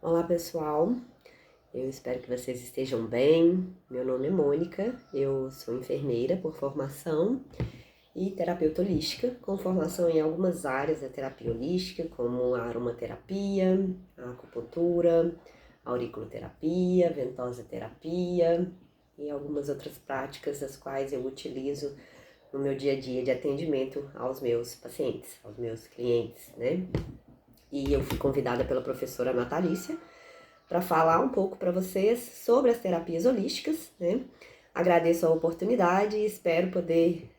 Olá pessoal, eu espero que vocês estejam bem. Meu nome é Mônica, eu sou enfermeira por formação e terapeuta holística, com formação em algumas áreas da terapia holística, como a aromaterapia, a acupuntura, a auriculoterapia, ventosa terapia e algumas outras práticas das quais eu utilizo no meu dia a dia de atendimento aos meus pacientes, aos meus clientes, né? E eu fui convidada pela professora Natalícia para falar um pouco para vocês sobre as terapias holísticas, né? Agradeço a oportunidade e espero poder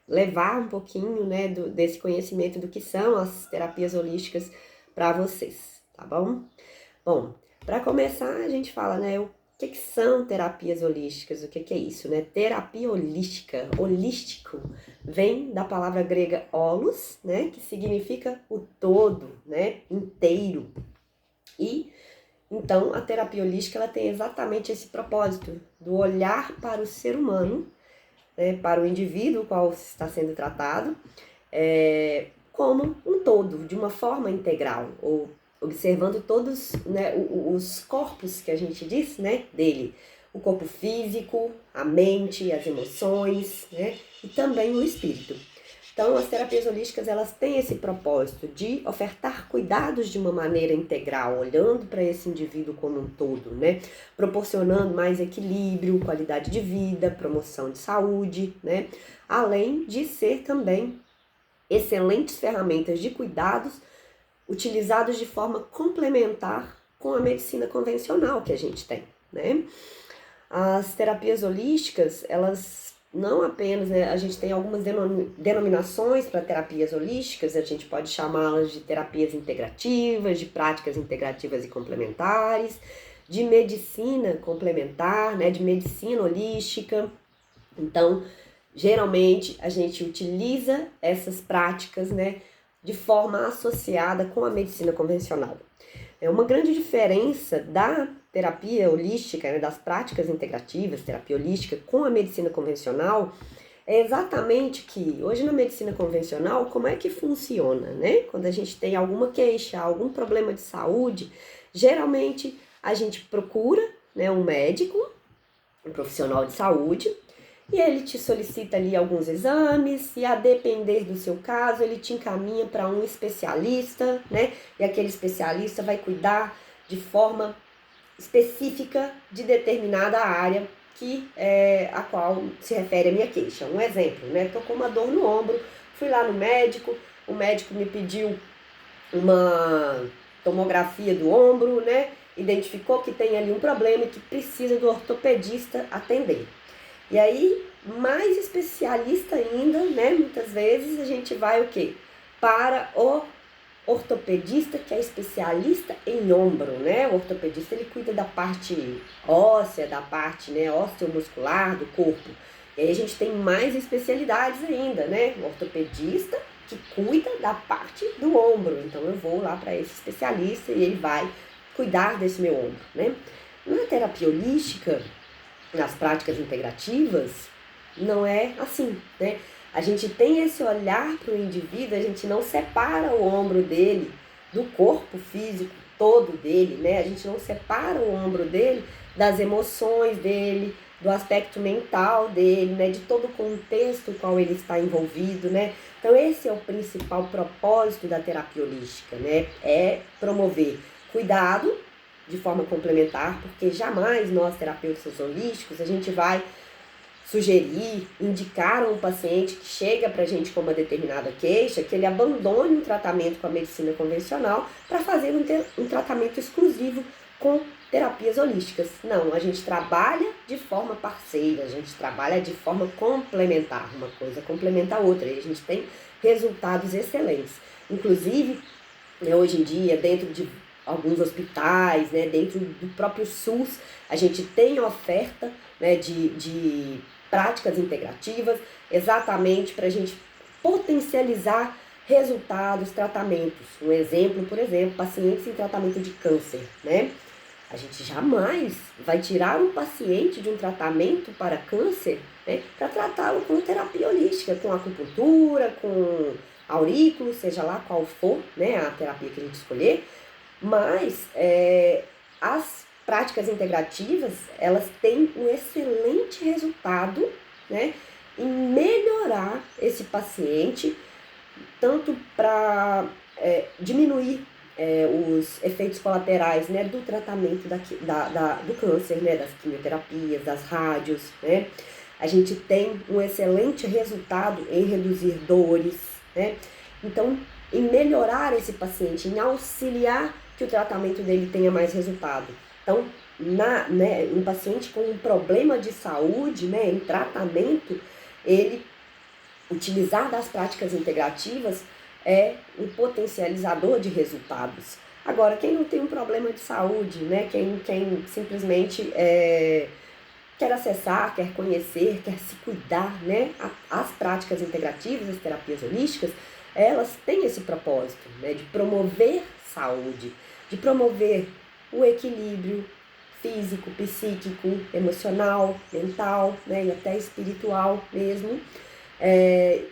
levar um pouquinho, né, desse conhecimento do que são as terapias holísticas para vocês, tá bom? Bom, para começar a gente fala, né, o que são terapias holísticas, o que é isso, né? Terapia holística, holístico, vem da palavra grega holos, né, que significa o todo, né, inteiro. E então a terapia holística ela tem exatamente esse propósito do olhar para o ser humano, né, para o indivíduo qual está sendo tratado, como um todo, de uma forma integral, ou observando todos, né, os corpos que a gente diz, né, dele. O corpo físico, a mente, as emoções, né, e também o espírito. Então, as terapias holísticas, elas têm esse propósito de ofertar cuidados de uma maneira integral, olhando para esse indivíduo como um todo, né? Proporcionando mais equilíbrio, qualidade de vida, promoção de saúde, né? Além de ser também excelentes ferramentas de cuidados utilizados de forma complementar com a medicina convencional que a gente tem, né? As terapias holísticas, elas não apenas, né, a gente tem algumas denominações para terapias holísticas, a gente pode chamá-las de terapias integrativas, de práticas integrativas e complementares, de medicina complementar, né, de medicina holística. Então, geralmente a gente utiliza essas práticas, né, de forma associada com a medicina convencional. É uma grande diferença da terapia holística, né, das práticas integrativas, terapia holística, com a medicina convencional, é exatamente que hoje na medicina convencional, como é que funciona, né? Quando a gente tem alguma queixa, algum problema de saúde, geralmente a gente procura, né, um médico, um profissional de saúde, e ele te solicita ali alguns exames e a depender do seu caso, ele te encaminha para um especialista, né? E aquele especialista vai cuidar de forma específica de determinada área a qual se refere a minha queixa. Um exemplo, né? Tô com uma dor no ombro, fui lá no médico, o médico me pediu uma tomografia do ombro, né? Identificou que tem ali um problema e que precisa do ortopedista atender. E aí, mais especialista ainda, né? Muitas vezes a gente vai o quê? Para o ortopedista, que é especialista em ombro, né? O ortopedista, ele cuida da parte óssea, da parte, né, osteomuscular do corpo. E aí a gente tem mais especialidades ainda, né? O ortopedista que cuida da parte do ombro. Então eu vou lá para esse especialista e ele vai cuidar desse meu ombro, né? Na terapia holística, nas práticas integrativas, não é assim, né? A gente tem esse olhar para o indivíduo, a gente não separa o ombro dele do corpo físico todo dele, né? A gente não separa o ombro dele das emoções dele, do aspecto mental dele, né? De todo o contexto no qual ele está envolvido, né? Então esse é o principal propósito da terapia holística, né? É promover cuidado de forma complementar, porque jamais nós, terapeutas holísticos, a gente vai sugerir, indicar a um paciente que chega pra gente com uma determinada queixa, que ele abandone o tratamento com a medicina convencional para fazer um tratamento exclusivo com terapias holísticas. Não, a gente trabalha de forma parceira, a gente trabalha de forma complementar, uma coisa complementa a outra, e a gente tem resultados excelentes. Inclusive, hoje em dia, dentro de alguns hospitais, né, dentro do próprio SUS, a gente tem oferta, né, de práticas integrativas, exatamente para a gente potencializar resultados, tratamentos. Um exemplo, por exemplo, pacientes em tratamento de câncer, né? A gente jamais vai tirar um paciente de um tratamento para câncer, né, para tratá-lo com terapia holística, com acupuntura, com aurículo, seja lá qual for, né, a terapia que a gente escolher, mas as práticas integrativas, elas têm um excelente resultado, né, em melhorar esse paciente, tanto para diminuir os efeitos colaterais, né, do tratamento do câncer, né, das quimioterapias, das rádios, né. A gente tem um excelente resultado em reduzir dores, né. Então, em melhorar esse paciente, em auxiliar que o tratamento dele tenha mais resultado. Então, um paciente com um problema de saúde, né, em tratamento, ele utilizar das práticas integrativas é um potencializador de resultados. Agora, quem não tem um problema de saúde, né, quem simplesmente quer acessar, quer conhecer, quer se cuidar, né, as práticas integrativas, as terapias holísticas, elas têm esse propósito, né, de promover saúde, de promover o equilíbrio físico, psíquico, emocional, mental, né, e até espiritual mesmo,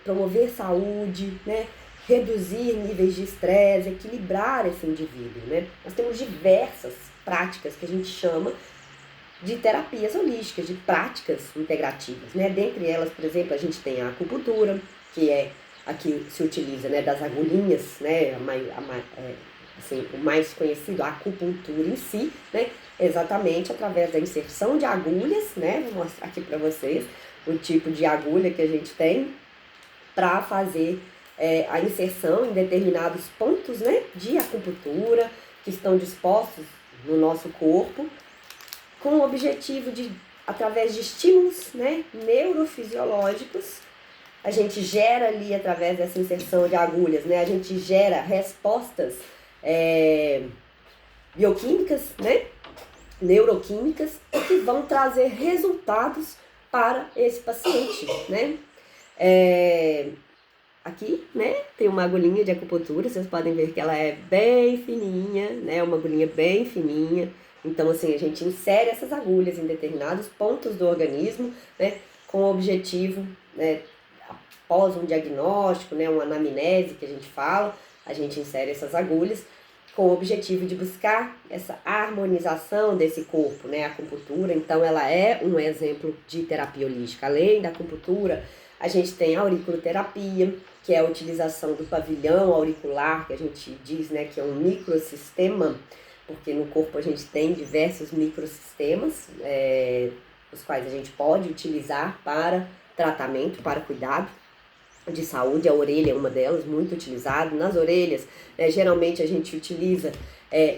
promover saúde, né, reduzir níveis de estresse, equilibrar esse indivíduo, né. Nós temos diversas práticas que a gente chama de terapias holísticas, de práticas integrativas, né? Dentre elas, por exemplo, a gente tem a acupuntura, que é a que se utiliza, né, das agulhinhas, né, assim, o mais conhecido, a acupuntura em si, né, exatamente através da inserção de agulhas, né, vou mostrar aqui para vocês o tipo de agulha que a gente tem para fazer a inserção em determinados pontos, né, de acupuntura que estão dispostos no nosso corpo, com o objetivo de, através de estímulos, né, neurofisiológicos, a gente gera ali, através dessa inserção de agulhas, né, a gente gera respostas bioquímicas, né, neuroquímicas, que vão trazer resultados para esse paciente, né. Aqui, né, tem uma agulhinha de acupuntura, vocês podem ver que ela é bem fininha, né, uma agulhinha bem fininha. Então, assim, a gente insere essas agulhas em determinados pontos do organismo, né, com o objetivo, né, após um diagnóstico, né, uma anamnese que a gente fala, a gente insere essas agulhas com o objetivo de buscar essa harmonização desse corpo, né, a acupuntura. Então, ela é um exemplo de terapia holística. Além da acupuntura, a gente tem a auriculoterapia, que é a utilização do pavilhão auricular, que a gente diz, né, que é um microsistema, porque no corpo a gente tem diversos microsistemas, os quais a gente pode utilizar para tratamento, para cuidado de saúde. A orelha é uma delas, muito utilizada. Nas orelhas, geralmente a gente utiliza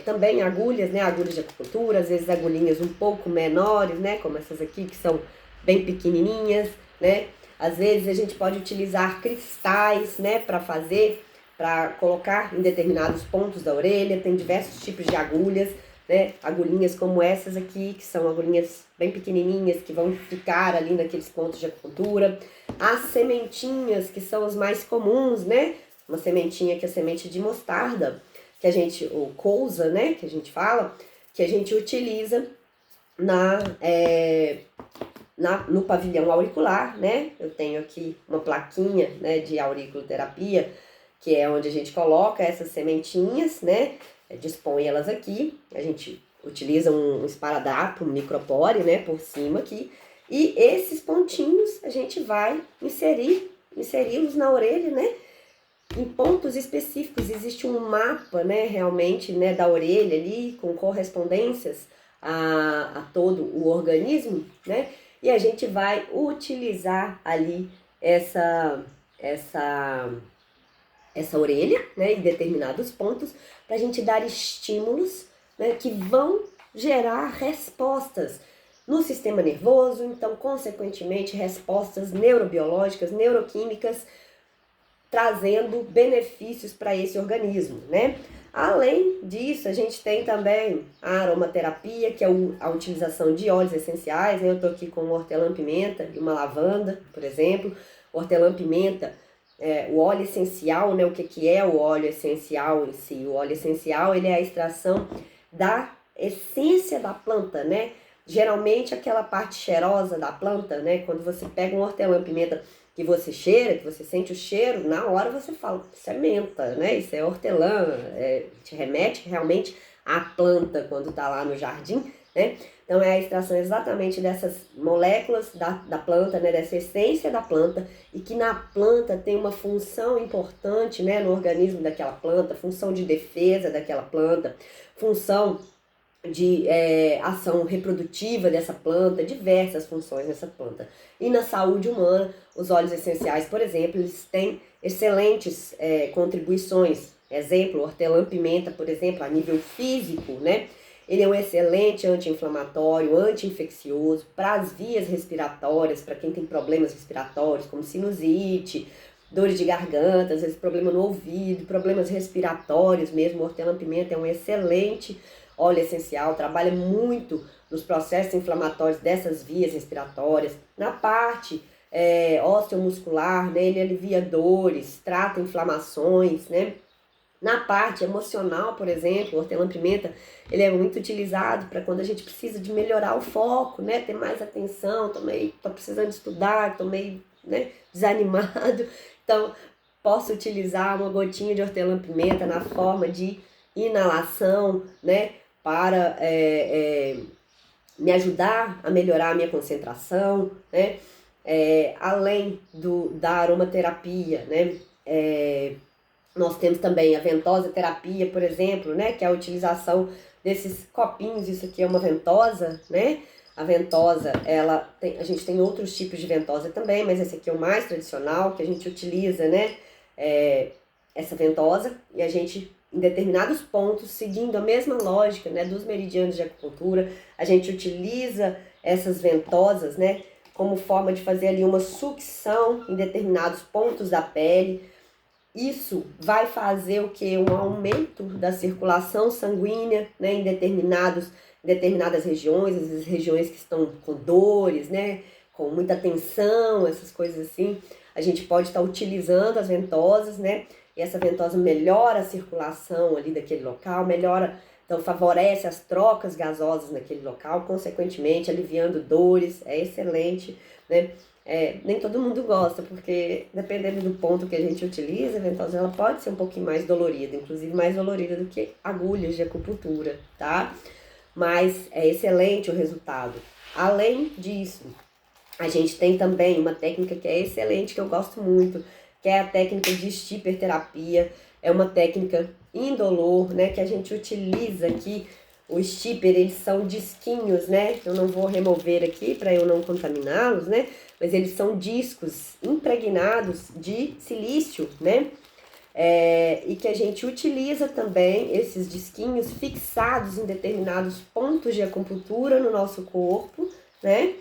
também agulhas, né, agulhas de acupuntura, às vezes agulhinhas um pouco menores, né, como essas aqui, que são bem pequenininhas, né. Às vezes a gente pode utilizar cristais, né, para colocar em determinados pontos da orelha. Tem diversos tipos de agulhas, né, agulhinhas como essas aqui, que são agulhinhas bem pequenininhas, que vão ficar ali naqueles pontos de acupuntura. As sementinhas, que são as mais comuns, né, uma sementinha que é a semente de mostarda, que a gente, ou cousa, né, que a gente fala, que a gente utiliza no pavilhão auricular, né? Eu tenho aqui uma plaquinha, né, de auriculoterapia, que é onde a gente coloca essas sementinhas, né? Dispõe elas aqui, a gente utiliza um esparadrapo, um micropore, né, por cima aqui, e esses pontinhos a gente vai inseri-los na orelha, né, em pontos específicos. Existe um mapa, né, realmente, né, da orelha ali, com correspondências a todo o organismo, né, e a gente vai utilizar ali essa orelha, né, em determinados pontos, para a gente dar estímulos, né, que vão gerar respostas no sistema nervoso. Então, consequentemente, respostas neurobiológicas, neuroquímicas, trazendo benefícios para esse organismo, né? Além disso, a gente tem também a aromaterapia, que é a utilização de óleos essenciais, né? Eu tô aqui com uma hortelã-pimenta e uma lavanda, por exemplo. Hortelã-pimenta, o óleo essencial, né? O que é o óleo essencial em si? O óleo essencial, ele é a extração da essência da planta, né? Geralmente aquela parte cheirosa da planta, né? Quando você pega um hortelã-pimenta que você cheira, que você sente o cheiro, na hora você fala, isso é menta, né? Isso é hortelã, te remete realmente a planta quando está lá no jardim, né? Então é a extração exatamente dessas moléculas da planta, né? Dessa essência da planta, e que na planta tem uma função importante, né? No organismo daquela planta, função de defesa daquela planta, função de ação reprodutiva dessa planta, diversas funções dessa planta. E na saúde humana, os óleos essenciais, por exemplo, eles têm excelentes contribuições. Exemplo, hortelã-pimenta, por exemplo, a nível físico, né? Ele é um excelente anti-inflamatório, anti-infeccioso, para as vias respiratórias, para quem tem problemas respiratórios, como sinusite, dores de garganta, às vezes problema no ouvido, problemas respiratórios mesmo. O hortelã-pimenta é um excelente óleo essencial, trabalha muito nos processos inflamatórios dessas vias respiratórias. Na parte osteomuscular, né, ele alivia dores, trata inflamações, né? Na parte emocional, por exemplo, o hortelã-pimenta, ele é muito utilizado para quando a gente precisa de melhorar o foco, né? Ter mais atenção, tô precisando estudar, tô meio, né, desanimado. Então, posso utilizar uma gotinha de hortelã-pimenta na forma de inalação, né? Para me ajudar a melhorar a minha concentração, né? Além da aromaterapia, né? Nós temos também a ventosa terapia, por exemplo, né? Que é a utilização desses copinhos. Isso aqui é uma ventosa, né? A ventosa, a gente tem outros tipos de ventosa também, mas esse aqui é o mais tradicional, que a gente utiliza, né? Essa ventosa, e a gente, em determinados pontos, seguindo a mesma lógica, né, dos meridianos de acupuntura, a gente utiliza essas ventosas, né, como forma de fazer ali uma sucção em determinados pontos da pele. Isso vai fazer o que? Um aumento da circulação sanguínea, né, em determinadas regiões, às vezes regiões que estão com dores, né, com muita tensão, essas coisas assim. A gente pode estar utilizando as ventosas, né, e essa ventosa melhora a circulação ali daquele local, então favorece as trocas gasosas naquele local, consequentemente aliviando dores, é excelente, né? Nem todo mundo gosta, porque dependendo do ponto que a gente utiliza, a ventosa ela pode ser um pouquinho mais dolorida, inclusive mais dolorida do que agulhas de acupuntura, tá? Mas é excelente o resultado. Além disso, a gente tem também uma técnica que é excelente, que eu gosto muito, que é a técnica de stipper-terapia. É uma técnica indolor, né, que a gente utiliza aqui. O stipper, eles são disquinhos, né, eu não vou remover aqui para eu não contaminá-los, né, mas eles são discos impregnados de silício, né, e que a gente utiliza também esses disquinhos fixados em determinados pontos de acupuntura no nosso corpo, né,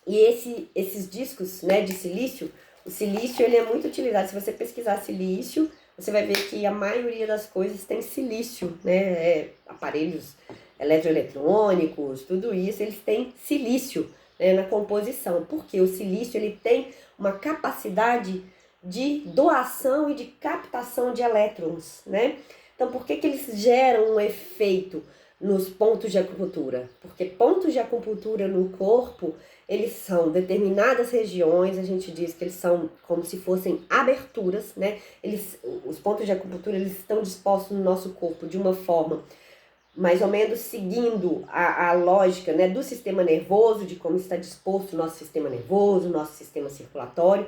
e esses discos, né, de silício, o silício ele é muito utilizado. Se você pesquisar silício, você vai ver que a maioria das coisas tem silício, né? Aparelhos eletroeletrônicos, tudo isso, eles têm silício, né, na composição. Porque o silício ele tem uma capacidade de doação e de captação de elétrons, né? Então, por que eles geram um efeito nos pontos de acupuntura? Porque pontos de acupuntura no corpo, eles são determinadas regiões, a gente diz que eles são como se fossem aberturas, né? Os pontos de acupuntura, eles estão dispostos no nosso corpo de uma forma mais ou menos seguindo a lógica, né, do sistema nervoso, de como está disposto o nosso sistema nervoso, o nosso sistema circulatório,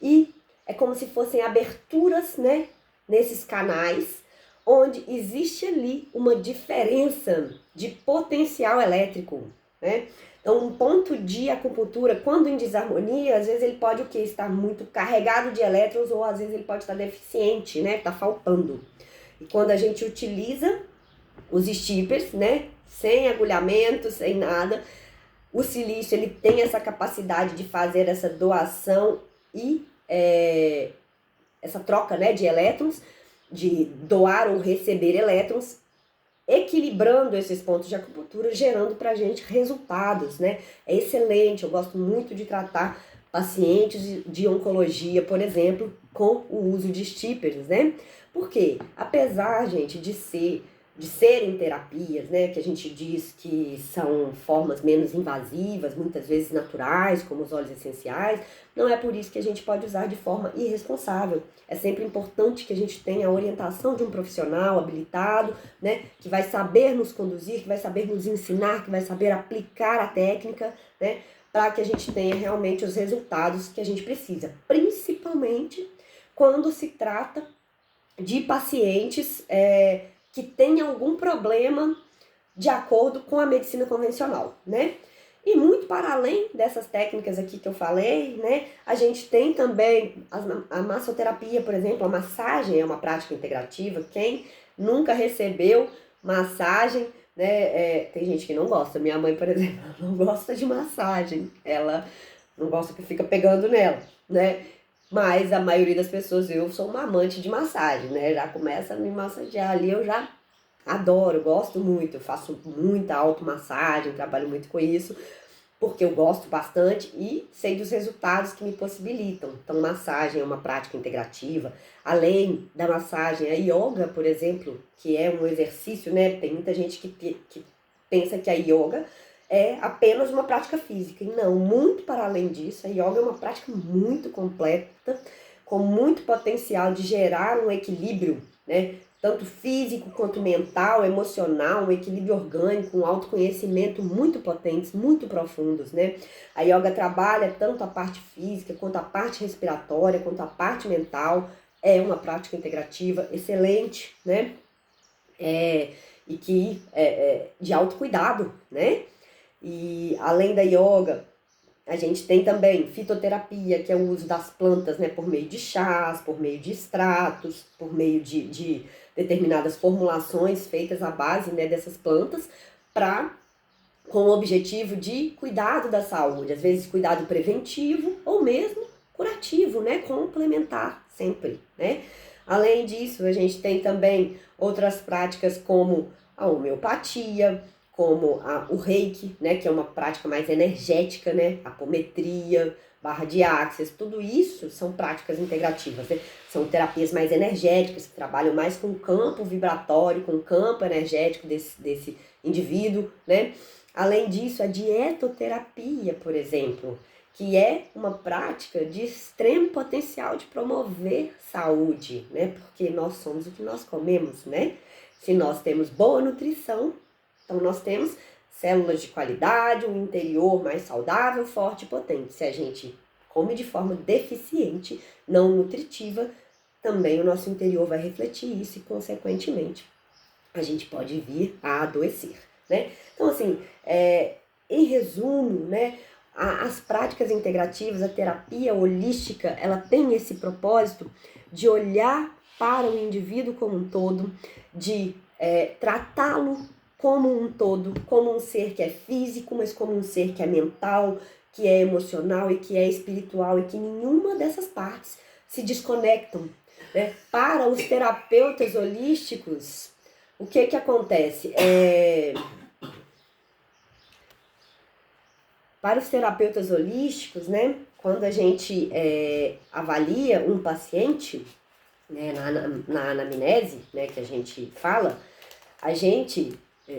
e é como se fossem aberturas, né, nesses canais, onde existe ali uma diferença de potencial elétrico, né? Então, um ponto de acupuntura, quando em desarmonia, às vezes ele pode o quê? Estar muito carregado de elétrons, ou às vezes ele pode estar deficiente, né? Tá faltando. E quando a gente utiliza os stippers, né? Sem agulhamento, sem nada, o silício ele tem essa capacidade de fazer essa doação e essa troca, né, de elétrons, de doar ou receber elétrons, equilibrando esses pontos de acupuntura, gerando pra gente resultados, né? É excelente, eu gosto muito de tratar pacientes de oncologia, por exemplo, com o uso de stippers, né? Porque, apesar, gente, de ser de serem terapias, né, que a gente diz que são formas menos invasivas, muitas vezes naturais, como os óleos essenciais, não é por isso que a gente pode usar de forma irresponsável. É sempre importante que a gente tenha a orientação de um profissional habilitado, né, que vai saber nos conduzir, que vai saber nos ensinar, que vai saber aplicar a técnica, né, para que a gente tenha realmente os resultados que a gente precisa, principalmente quando se trata de pacientes que têm algum problema de acordo com a medicina convencional, né? E muito para além dessas técnicas aqui que eu falei, né? A gente tem também a massoterapia, por exemplo, a massagem é uma prática integrativa. Quem nunca recebeu massagem, né? Tem gente que não gosta. Minha mãe, por exemplo, não gosta de massagem. Ela não gosta que fica pegando nela, né? Mas a maioria das pessoas, eu sou uma amante de massagem, né? Já começa a me massagear ali, eu já adoro, gosto muito, eu faço muita automassagem, trabalho muito com isso, porque eu gosto bastante e sei dos resultados que me possibilitam. Então, massagem é uma prática integrativa. Além da massagem, a yoga, por exemplo, que é um exercício, né? Tem muita gente que pensa que a yoga é apenas uma prática física. E não, muito para além disso, a yoga é uma prática muito completa, com muito potencial de gerar um equilíbrio, né? Tanto físico quanto mental, emocional, um equilíbrio orgânico, um autoconhecimento muito potentes, muito profundos, né? A yoga trabalha tanto a parte física, quanto a parte respiratória, quanto a parte mental. É uma prática integrativa excelente, né? E que de autocuidado, né? E além da yoga, a gente tem também fitoterapia, que é o uso das plantas, né, por meio de chás, por meio de extratos, por meio de determinadas formulações feitas à base, né, dessas plantas, com o objetivo de cuidado da saúde, às vezes cuidado preventivo ou mesmo curativo, né, complementar sempre, né. Além disso, a gente tem também outras práticas como a homeopatia, como o reiki, né, que é uma prática mais energética, né, apometria, barra de axis, tudo isso são práticas integrativas, né? São terapias mais energéticas, que trabalham mais com o campo vibratório, com o campo energético desse indivíduo, né? Além disso, a dietoterapia, por exemplo, que é uma prática de extremo potencial de promover saúde, né? Porque nós somos o que nós comemos, né? Se nós temos boa nutrição, então nós temos células de qualidade, um interior mais saudável, forte e potente. Se a gente come de forma deficiente, não nutritiva, também o nosso interior vai refletir isso e, consequentemente, a gente pode vir a adoecer, né? Então, assim, em resumo, né, as práticas integrativas, a terapia holística, ela tem esse propósito de olhar para o indivíduo como um todo, de tratá-lo como um todo, como um ser que é físico, mas como um ser que é mental, que é emocional e que é espiritual, e que nenhuma dessas partes se desconectam, né? Para os terapeutas holísticos, o que acontece? Para os terapeutas holísticos, né, quando a gente avalia um paciente, né, na anamnese, né, que a gente fala, a gente,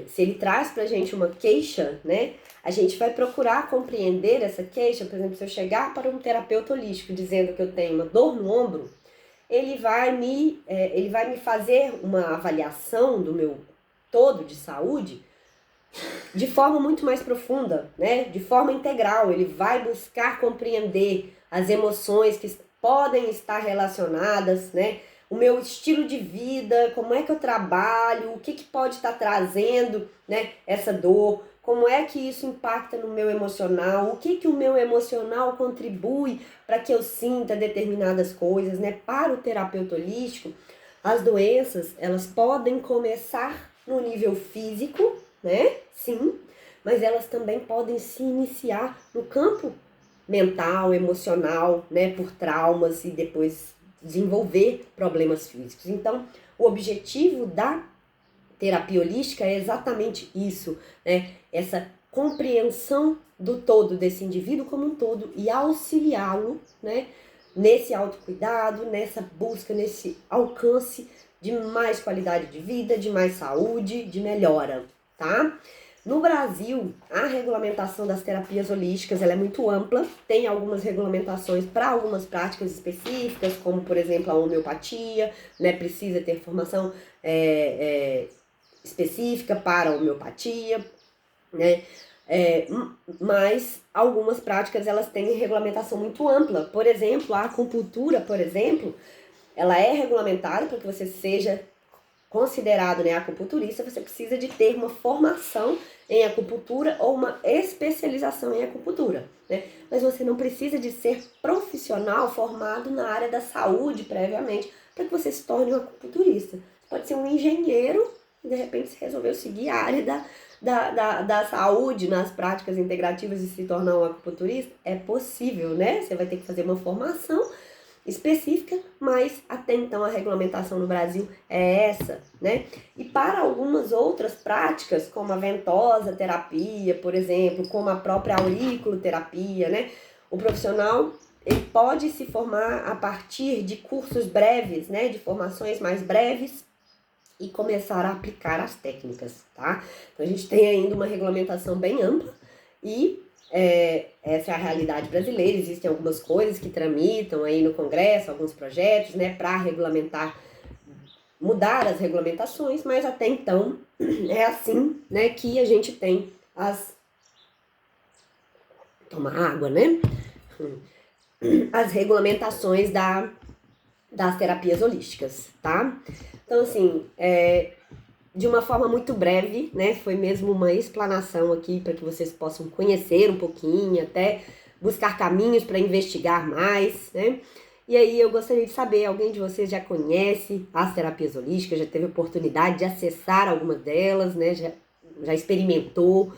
se ele traz pra gente uma queixa, né, a gente vai procurar compreender essa queixa. Por exemplo, se eu chegar para um terapeuta holístico dizendo que eu tenho uma dor no ombro, ele vai me fazer uma avaliação do meu todo de saúde de forma muito mais profunda, né? De forma integral. Ele vai buscar compreender as emoções que podem estar relacionadas, né? O meu estilo de vida, como é que eu trabalho, o que pode estar trazendo, né, essa dor, como é que isso impacta no meu emocional, o que o meu emocional contribui para que eu sinta determinadas coisas, né? Para o terapeuta holístico, as doenças, elas podem começar no nível físico, né? Sim, mas elas também podem se iniciar no campo mental, emocional, né? Por traumas e depois desenvolver problemas físicos. Então, o objetivo da terapia holística é exatamente isso, né? Essa compreensão do todo, desse indivíduo como um todo, e auxiliá-lo, né, nesse autocuidado, nessa busca, nesse alcance de mais qualidade de vida, de mais saúde, de melhora, tá? No Brasil, a regulamentação das terapias holísticas ela é muito ampla, tem algumas regulamentações para algumas práticas específicas, como por exemplo a homeopatia, né, precisa ter formação específica para a homeopatia, né, mas algumas práticas elas têm regulamentação muito ampla. Por exemplo, a acupuntura, por exemplo, ela é regulamentada para que você seja considerado, né, acupunturista, você precisa de ter uma formação em acupuntura ou uma especialização em acupuntura, né? Mas você não precisa de ser profissional formado na área da saúde previamente para que você se torne um acupunturista. Você pode ser um engenheiro e de repente você resolveu seguir a área da saúde nas práticas integrativas e se tornar um acupunturista. É possível, né? Você vai ter que fazer uma formação específica, mas até então a regulamentação no Brasil é essa, né? E para algumas outras práticas, como a ventosa terapia, por exemplo, como a própria auriculoterapia, né? O profissional ele pode se formar a partir de cursos breves, né? De formações mais breves e começar a aplicar as técnicas, tá? Então a gente tem ainda uma regulamentação bem ampla e essa é a realidade brasileira. Existem algumas coisas que tramitam aí no Congresso, alguns projetos, né, para regulamentar, mudar as regulamentações, mas até então é assim, né, que a gente tem tomar água, né, as regulamentações das terapias holísticas, tá? Então, assim, de uma forma muito breve, né? Foi mesmo uma explanação aqui para que vocês possam conhecer um pouquinho, até buscar caminhos para investigar mais, né? E aí eu gostaria de saber, alguém de vocês já conhece as terapias holísticas, já teve oportunidade de acessar alguma delas, né? Já experimentou?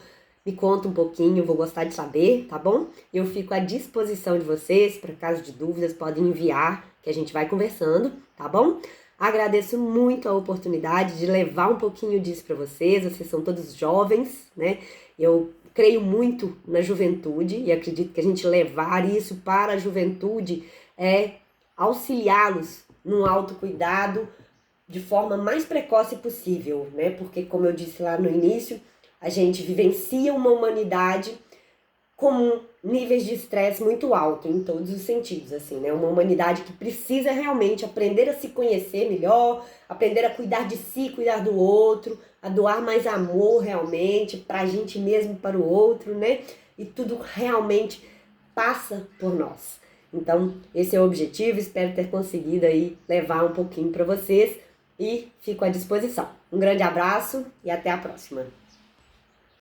Me conta um pouquinho, eu vou gostar de saber, tá bom? Eu fico à disposição de vocês, para caso de dúvidas, podem enviar, que a gente vai conversando, tá bom? Agradeço muito a oportunidade de levar um pouquinho disso para vocês são todos jovens, né? Eu creio muito na juventude e acredito que a gente levar isso para a juventude é auxiliá-los no autocuidado de forma mais precoce possível, né? Porque, como eu disse lá no início, a gente vivencia uma humanidade com níveis de estresse muito alto em todos os sentidos, assim, né? Uma humanidade que precisa realmente aprender a se conhecer melhor, aprender a cuidar de si, cuidar do outro, a doar mais amor realmente pra gente mesmo, para o outro, né? E tudo realmente passa por nós. Então, esse é o objetivo, espero ter conseguido aí levar um pouquinho para vocês e fico à disposição. Um grande abraço e até a próxima.